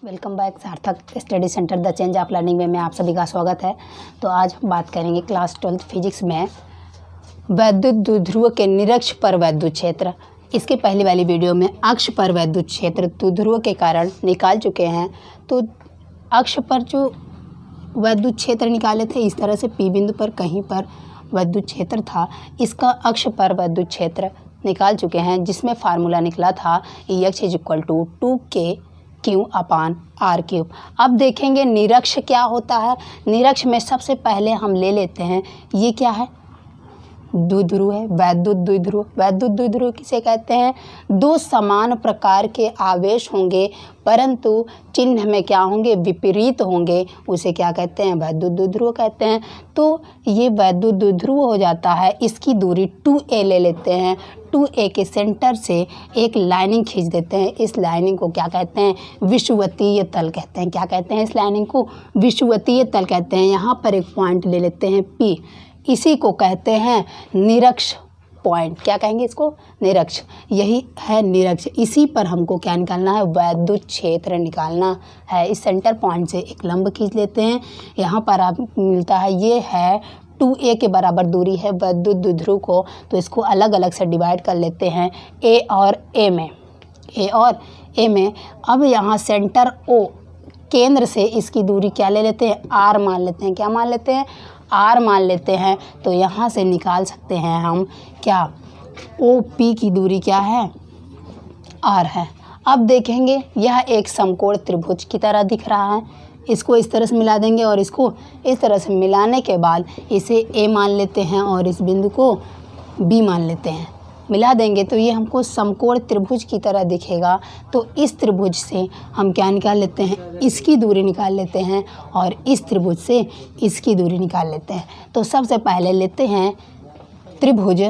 Welcome back सार्थक study centre the change of learning में आप सभी का स्वागत है। तो आज हम बात करेंगे क्लास 12 फिजिक्स में वैद्युत द्विध्रुव के निरक्ष पर वैद्युत क्षेत्र। इसके पहले वाली वीडियो में अक्ष पर वैद्युत क्षेत्र द्विध्रुव के कारण निकाल चुके हैं। तो अक्ष पर जो वैद्युत क्षेत्र निकाले थे, इस तरह से पी बिंदु पर कहीं पर वैद्युत क्षेत्र था, इसका अक्ष पर वैद्युत क्षेत्र निकाल चुके हैं, जिसमें फार्मूला निकला था Ex = 2Q/r³। अब देखेंगे निरक्ष क्या होता है। निरक्ष में सबसे पहले हम ले लेते हैं, ये क्या है, द्विध्रुव है, वैद्युत द्विध्रुव। वैद्युत द्विध्रुव किसे कहते हैं? दो समान प्रकार के आवेश होंगे परंतु चिन्ह में क्या होंगे, विपरीत होंगे, उसे क्या कहते हैं, वैद्युत द्विध्रुव कहते हैं। तो ये वैद्युत द्विध्रुव हो जाता है। इसकी दूरी 2a ले लेते हैं। 2a के सेंटर से एक लाइनिंग खींच देते हैं। इस लाइनिंग को क्या कहते हैं, विषुवतीय तल कहते हैं। क्या कहते हैं इस लाइनिंग को? विषुवतीय तल कहते हैं। यहाँ पर एक पॉइंट ले लेते हैं P, इसी को कहते हैं निरक्ष पॉइंट। क्या कहेंगे इसको? निरक्ष। यही है निरक्ष। इसी पर हमको क्या निकालना है, वैद्युत क्षेत्र निकालना है। इस सेंटर पॉइंट से एक लंब खींच लेते हैं। यहाँ पर आप मिलता है, ये है 2a के बराबर दूरी है वैद्युत द्विध्रुव को। तो इसको अलग अलग से डिवाइड कर लेते हैं a और a में। अब यहाँ सेंटर O, केंद्र से इसकी दूरी क्या ले लेते हैं, r मान लेते हैं। क्या मान लेते हैं? r मान लेते हैं। तो यहाँ से निकाल सकते हैं हम क्या, OP की दूरी क्या है, r है। अब देखेंगे यह एक समकोण त्रिभुज की तरह दिख रहा है। इसको इस तरह से मिला देंगे और इसको इस तरह से मिलाने के बाद इसे A मान लेते हैं और इस बिंदु को B मान लेते हैं। मिला देंगे तो ये हमको समकोण त्रिभुज की तरह दिखेगा। तो इस त्रिभुज से हम क्या निकाल लेते हैं, इसकी दूरी निकाल लेते हैं और इस त्रिभुज से इसकी दूरी निकाल लेते हैं। तो सबसे पहले लेते हैं त्रिभुज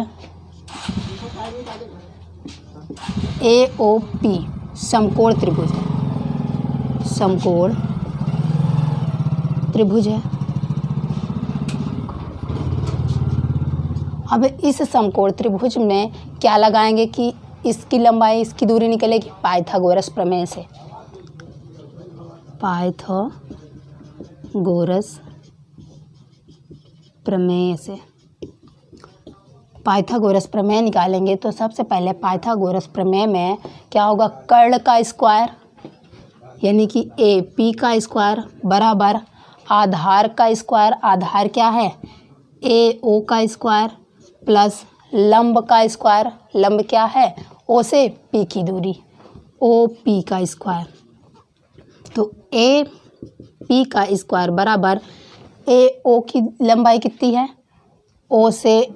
AOP, समकोण त्रिभुज है। अब इस समकोण त्रिभुज में क्या लगाएंगे कि इसकी लंबाई, इसकी दूरी निकलेगी पाइथागोरस प्रमेय से। पाइथागोरस प्रमेय निकालेंगे तो सबसे पहले पाइथागोरस प्रमेय में क्या होगा, कर्ण का स्क्वायर यानी कि AP का स्क्वायर बराबर आधार का स्क्वायर, आधार क्या है, AO का स्क्वायर प्लस लंब का स्क्वायर, लंब क्या है, O से P की दूरी, OP का स्क्वायर। तो AP का स्क्वायर बराबर AO की लंबाई कितनी है, O से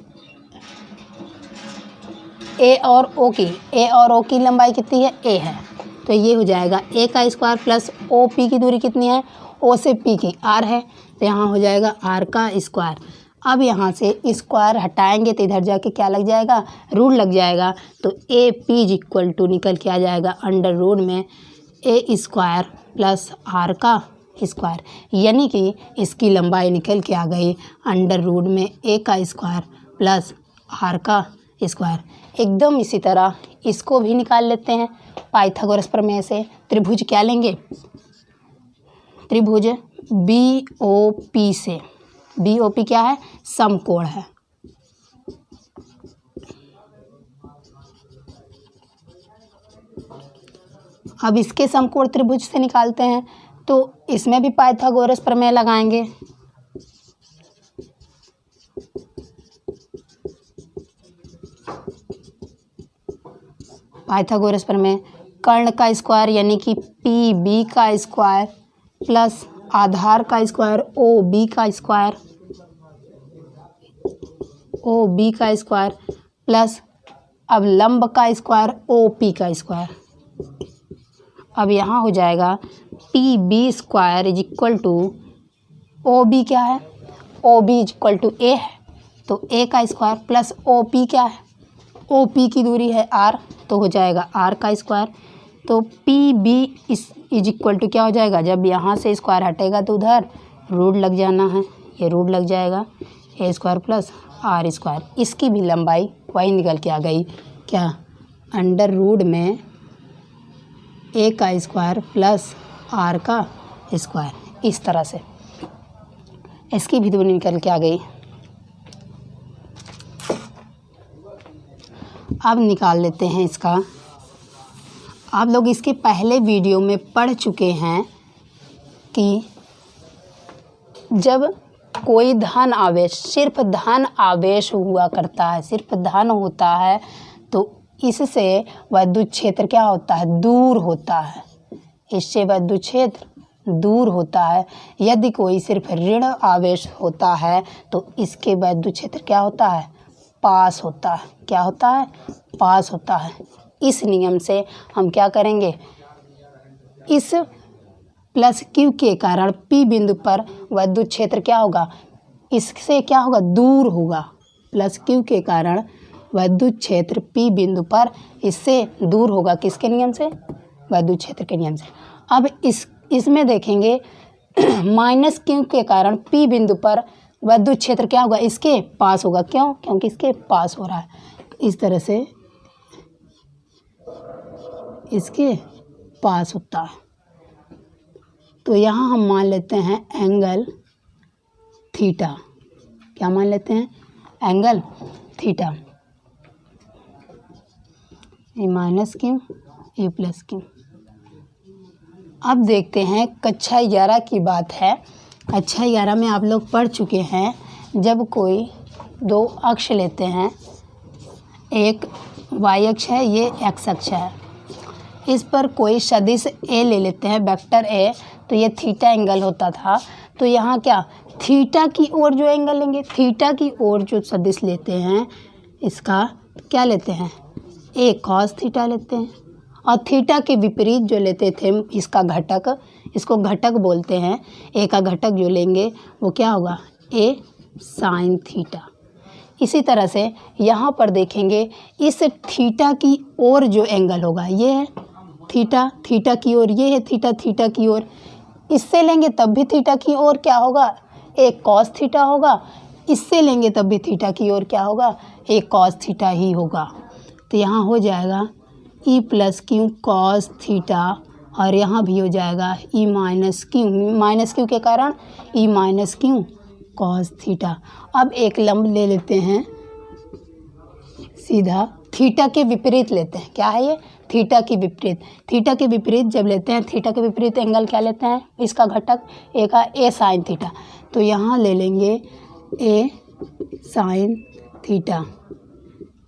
A और O की लंबाई कितनी है, A है। तो ये हो जाएगा A का स्क्वायर प्लस OP की दूरी कितनी है, O से P की R है। तो यहाँ हो जाएगा R का स्क्वायर। अब यहाँ से स्क्वायर हटाएंगे तो इधर जाके क्या लग जाएगा, रूट लग जाएगा। तो AP = निकल के आ जाएगा अंडर रूट में A² प्लस R का स्क्वायर, यानी कि इसकी लंबाई निकल के आ गई अंडर रूट में A का स्क्वायर प्लस R का स्क्वायर। एकदम इसी तरह इसको भी निकाल लेते हैं पाइथागोरस प्रमेय से। त्रिभुज क्या लेंगे, त्रिभुज BOP से। BOP क्या है, समकोण है। अब इसके समकोण त्रिभुज से निकालते हैं तो इसमें भी पाइथागोरस प्रमेय लगाएंगे। पाइथागोरस प्रमेय, कर्ण का स्क्वायर यानी कि PB का स्क्वायर प्लस आधार का स्क्वायर OB का स्क्वायर प्लस अब लंब का स्क्वायर OP का स्क्वायर। अब यहाँ हो जाएगा PB² = OB क्या है, OB = A है। तो A का स्क्वायर प्लस OP क्या है, OP की दूरी है R, तो हो जाएगा R का स्क्वायर। तो PB = क्या हो जाएगा, जब यहाँ से स्क्वायर हटेगा तो उधर रूट लग जाना है, ये रूट लग जाएगा A² प्लस R²। इसकी भी लंबाई वही निकल के आ गई क्या, अंडर रूट में A का स्क्वायर प्लस आर का स्क्वायर। इस तरह से इसकी भी दूरी निकल के आ गई। अब निकाल लेते हैं इसका। आप लोग इसके पहले वीडियो में पढ़ चुके हैं कि जब कोई धन आवेश, सिर्फ धन आवेश हुआ करता है, सिर्फ धन होता है, तो इससे विद्युत क्षेत्र क्या होता है, दूर होता है। इससे विद्युत क्षेत्र दूर होता है। यदि कोई सिर्फ ऋण आवेश होता है तो इसके विद्युत क्षेत्र क्या होता है, पास होता है। क्या होता है, पास होता है। इस नियम से हम क्या करेंगे, इस प्लस क्यू के कारण पी बिंदु पर विद्युत क्षेत्र क्या होगा, इससे क्या होगा, दूर होगा। प्लस क्यू के कारण विद्युत क्षेत्र पी बिंदु पर इससे दूर होगा। किसके नियम से, विद्युत क्षेत्र के नियम से। अब इसमें देखेंगे माइनस क्यू के कारण पी बिंदु पर विद्युत क्षेत्र क्या होगा, इसके पास होगा। क्यों, क्योंकि इसके पास हो रहा है। इस तरह से इसके पास होता है। तो यहाँ हम मान लेते हैं एंगल थीटा। क्या मान लेते हैं, एंगल थीटा। ए माइनस क्यू, ए प्लस क्यू। अब देखते हैं कक्षा 11 की बात है। कक्षा 11 में आप लोग पढ़ चुके हैं, जब कोई दो अक्ष लेते हैं, एक y अक्ष है, ये x अक्ष है, इस पर कोई सदिश a ले लेते हैं, वेक्टर a, तो ये थीटा एंगल होता था। तो यहाँ क्या, थीटा की ओर जो एंगल लेंगे, थीटा की ओर जो सदिश लेते हैं, इसका क्या लेते हैं, a cos थीटा लेते हैं। और थीटा के विपरीत जो लेते थे इसका घटक, इसको घटक बोलते हैं, ए का घटक जो लेंगे वो क्या होगा, ए साइन थीटा। इसी तरह से यहाँ पर देखेंगे, इस थीटा की ओर जो एंगल होगा, ये है थीटा, थीटा की ओर ये है थीटा, थीटा की ओर इससे लेंगे तब भी थीटा की ओर क्या होगा, एक कॉस थीटा होगा। इससे लेंगे तब भी थीटा की ओर क्या होगा, एक कॉस थीटा ही होगा। तो यहाँ हो जाएगा ई प्लस क्यू कॉस थीटा, और यहाँ भी हो जाएगा ई माइनस क्यू के कारण ई माइनस क्यू कॉस थीटा। अब एक लंब ले लेते हैं सीधा, थीटा के विपरीत लेते हैं। क्या है ये, थीटा के विपरीत। थीटा के विपरीत जब लेते हैं, थीटा के विपरीत एंगल क्या लेते हैं, इसका घटक ए का ए साइन थीटा। तो यहाँ ले लेंगे ए sine theta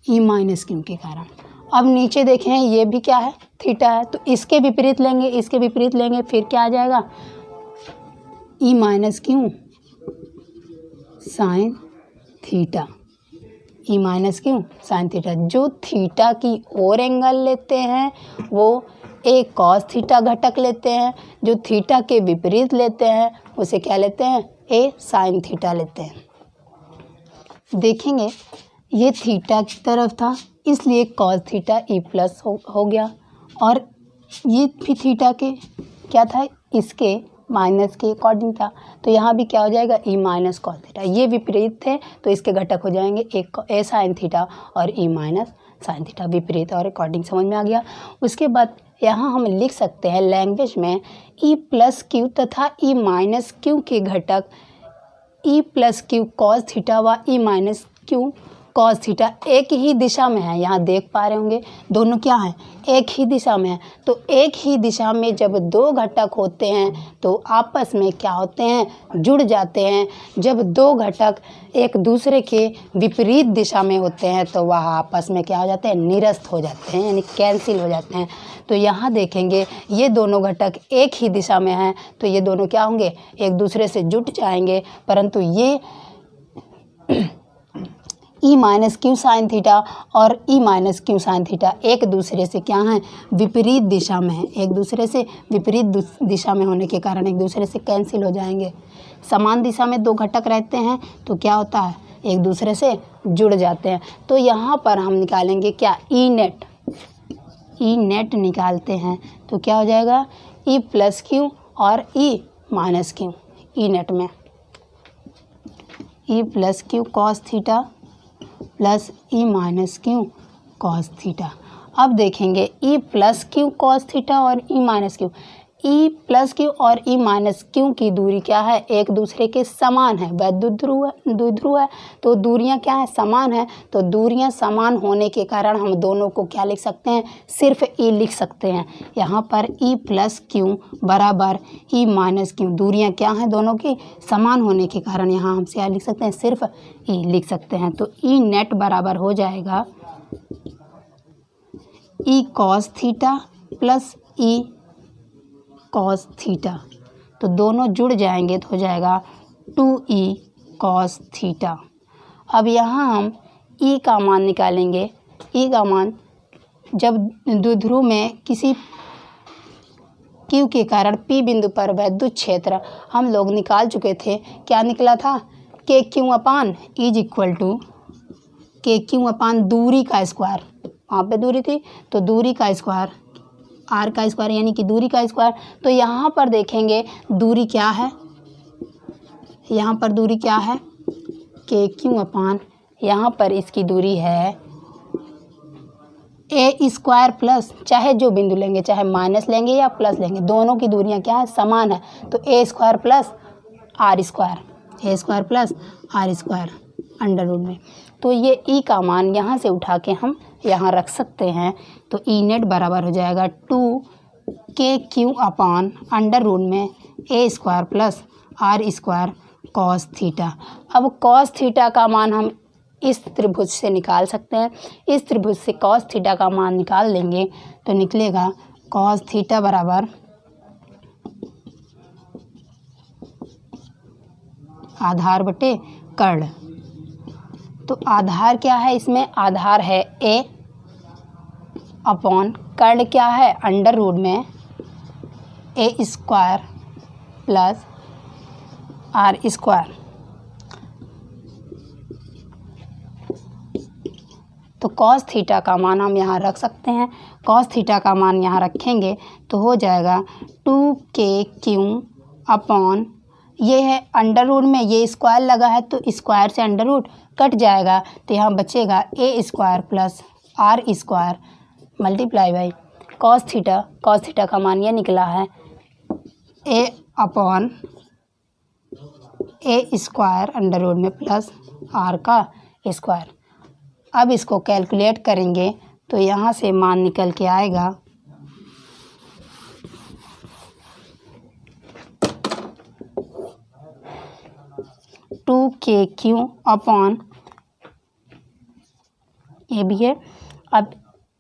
E minus Q के कारण। अब नीचे देखें, ये भी क्या है, थीटा है, तो इसके विपरीत लेंगे, इसके विपरीत लेंगे, फिर क्या आ जाएगा, ई माइनस क्यू साइन थीटा, ई माइनस क्यू साइन थीटा। जो थीटा की ओर एंगल लेते हैं वो ए कॉस थीटा घटक लेते हैं, जो थीटा के विपरीत लेते हैं उसे क्या लेते हैं, ए साइन थीटा लेते हैं। देखेंगे ये थीटा की तरफ था, इसलिए कॉस थीटा ई प्लस हो गया, और ये भी थीटा के क्या था, इसके माइनस के अकॉर्डिंग था। तो यहाँ भी क्या हो जाएगा, ई माइनस कॉस थीटा। ये विपरीत थे तो इसके घटक हो जाएंगे एक ए साइन थीटा और ई माइनस साइन थीटा। विपरीत और अकॉर्डिंग समझ में आ गया। उसके बाद यहाँ हम लिख सकते हैं लैंग्वेज में, ई प्लस क्यू तथा ई माइनस क्यू के घटक ई प्लस क्यू कॉस थीटा व ई माइनस क्यू कॉस थीटा एक ही दिशा में है। यहाँ देख पा रहे होंगे दोनों क्या हैं, एक ही दिशा में है। तो एक ही दिशा में जब दो घटक होते हैं तो आपस में क्या होते हैं, जुड़ जाते हैं। जब दो घटक एक दूसरे के विपरीत दिशा में होते हैं तो वह आपस में क्या हो जाते हैं, निरस्त हो जाते हैं, यानी कैंसिल हो जाते हैं। तो यहाँ देखेंगे ये दोनों घटक एक ही दिशा में हैं तो ये दोनों क्या होंगे, एक दूसरे से जुट जाएंगे। परंतु ये ई माइनस क्यू साइन थीटा और e minus Q sine theta एक दूसरे से क्या हैं, विपरीत दिशा में है। एक दूसरे से विपरीत दिशा में होने के कारण एक दूसरे से कैंसिल हो जाएंगे। समान दिशा में दो घटक रहते हैं तो क्या होता है, एक दूसरे से जुड़ जाते हैं। तो यहाँ पर हम निकालेंगे क्या, ई नेट। ई नेट निकालते हैं तो क्या हो जाएगा, ई प्लस क्यू और e minus q. E net में e plus q cos theta plus e minus q cos theta. अब देखेंगे e plus q cos theta और e minus q, e plus q और ई माइनस क्यू की दूरी क्या है, एक दूसरे के समान है, वैद्युत द्विध्रुव है, तो दूरियां क्या है, समान है। तो दूरियां समान होने के कारण हम दोनों को क्या लिख सकते हैं, सिर्फ ई लिख सकते हैं। यहाँ पर ई प्लस क्यू बराबर ई माइनस क्यू, दूरियां क्या हैं दोनों की, समान होने के कारण यहाँ हम क्या लिख सकते हैं, सिर्फ ई लिख सकते हैं। तो ई नेट बराबर हो जाएगा E cos theta plus E cos theta, तो दोनों जुड़ जाएंगे तो हो जाएगा 2e कॉस थीटा। अब यहाँ हम e का मान निकालेंगे। e का मान जब द्विध्रुव में किसी q के कारण p बिंदु पर वैद्युत क्षेत्र हम लोग निकाल चुके थे, क्या निकला था, K Q upon is equal to K Q upon दूरी का स्क्वायर, वहाँ पे दूरी थी तो दूरी का स्क्वायर आर का स्क्वायर यानी कि दूरी का स्क्वायर। तो यहाँ पर देखेंगे दूरी क्या है, यहाँ पर दूरी क्या है, के क्यू अपान, यहाँ पर इसकी दूरी है ए स्क्वायर प्लस, चाहे जो बिंदु लेंगे, चाहे माइनस लेंगे या प्लस लेंगे, दोनों की दूरियाँ क्या है, समान है। तो a square plus r square, a square plus r square under root में। तो ये ई का मान यहाँ से उठा के हम यहाँ रख सकते हैं। तो ई नेट बराबर हो जाएगा 2 के क्यू अपान अंडर रूट में a square plus r square cos theta. अब कॉस थीटा का मान हम इस त्रिभुज से निकाल सकते हैं। इस त्रिभुज से कॉस थीटा का मान निकाल लेंगे तो निकलेगा कॉस थीटा बराबर आधार बटे कर्ण। तो आधार क्या है, इसमें आधार है ए अपॉन कर्ण क्या है, अंडर रूट में a square plus r square. तो कॉस थीटा का मान हम यहाँ रख सकते हैं। कॉस थीटा का मान यहाँ रखेंगे तो हो जाएगा 2k अपॉन, ये है अंडर रूट में, ये स्क्वायर लगा है तो स्क्वायर से अंडर रूट कट जाएगा, तो यहाँ बचेगा a square plus r square multiply by cos theta. Cos theta का मान ये निकला है a upon a square under root में प्लस आर का स्क्वायर। अब इसको कैलकुलेट करेंगे तो यहाँ से मान निकल के आएगा 2kq अपॉन, ये भी है। अब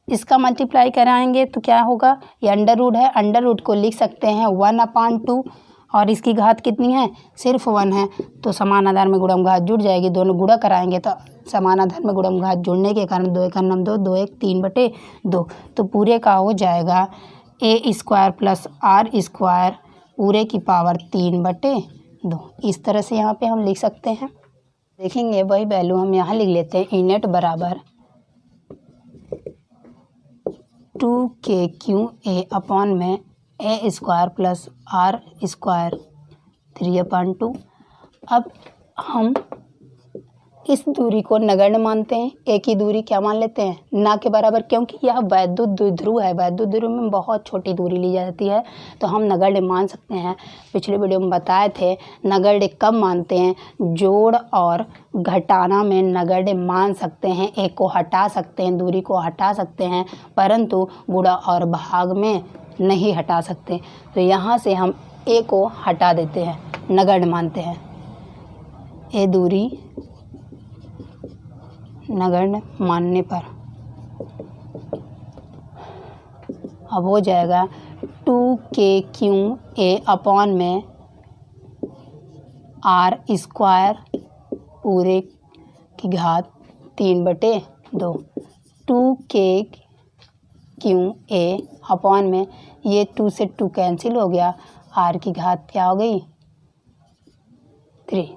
इसका मल्टीप्लाई कराएंगे तो क्या होगा, ये अंडर रूट है, अंडर रूट को लिख सकते हैं 1/2 और इसकी घात कितनी है, सिर्फ 1 है। तो समान आधार में गुणम घात जुड़ जाएगी, दोनों गुणा कराएंगे तो समान आधार में गुणम घात जुड़ने के कारण 2 1 9 2 2 1 3/2, तो पूरे का हो जाएगा ए स्क्वायर प्लस आर स्क्वायर पूरे की पावर 3/2। इस तरह से यहाँ पे हम लिख सकते हैं। देखेंगे वही वैल्यू हम यहाँ लिख लेते हैं, ई नेट बराबर 2kq ए अपॉन में a square plus r square 3/2। अब हम इस दूरी को नगण्य मानते हैं, ए की दूरी क्या मान लेते हैं, ना के बराबर, क्योंकि यह वैद्युत द्विध्रुव है। वैद्युत द्विध्रुव में बहुत छोटी दूरी ली जाती है तो हम नगण्य मान सकते हैं। पिछले वीडियो में बताए थे नगण्य कब मानते हैं, जोड़ और घटाना में नगण्य मान सकते हैं, ए को हटा सकते हैं, दूरी को हटा सकते हैं, परंतु गुणा और भाग में नहीं हटा सकते। तो यहाँ से हम ए को हटा देते हैं, नगण्य मानते हैं। ए दूरी नगण्य मानने पर अब हो जाएगा 2kq ए अपॉन में आर स्क्वायर पूरे की घात 3/2। 2kq ए अपॉन में ये 2 से 2 कैंसिल हो गया, आर की घात क्या हो गई 3।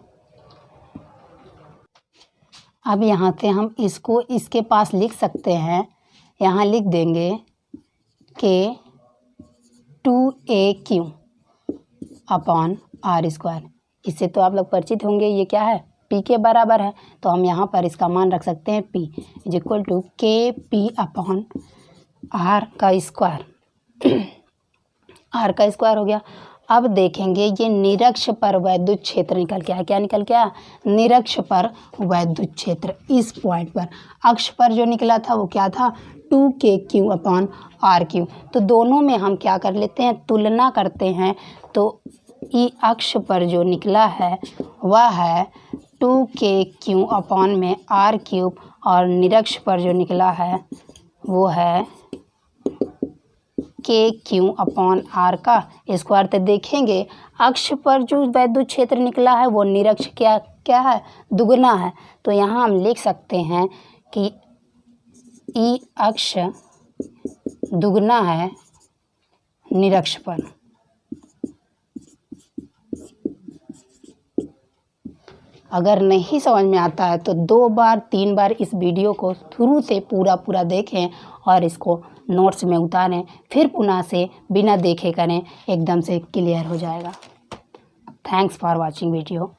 अब यहाँ से हम इसको इसके पास लिख सकते हैं, यहाँ लिख देंगे कि 2aq अपॉन आर स्क्वायर। इससे तो आप लोग परिचित होंगे, ये क्या है, p के बराबर है, तो हम यहाँ पर इसका मान रख सकते हैं p is equal to kp upon R का स्क्वायर। आर का स्क्वायर हो गया। अब देखेंगे ये निरक्ष पर वैद्युत क्षेत्र निकल के आया। क्या निकल के आया? निरक्ष पर वैद्युत क्षेत्र। इस पॉइंट पर अक्ष पर जो निकला था वो क्या था? 2kq/r³। तो दोनों में हम क्या कर लेते हैं? तुलना करते हैं। तो ई अक्ष पर जो निकला है वह है 2kq/r³ और निरक्ष पर जो निकला है वो है kq/r का स्क्वायर। तो देखेंगे अक्ष पर जो वैद्युत क्षेत्र निकला है वो निरक्ष क्या है? दुगना है। तो यहाँ हम लिख सकते हैं कि ई अक्ष दुगना है निरक्ष पर। अगर नहीं समझ में आता है तो 2 बार 3 बार इस वीडियो को शुरू से पूरा देखें और इसको नोट्स में उतारें, फिर पुनः से बिना देखे करें, एकदम से क्लियर हो जाएगा। Thanks for watching video.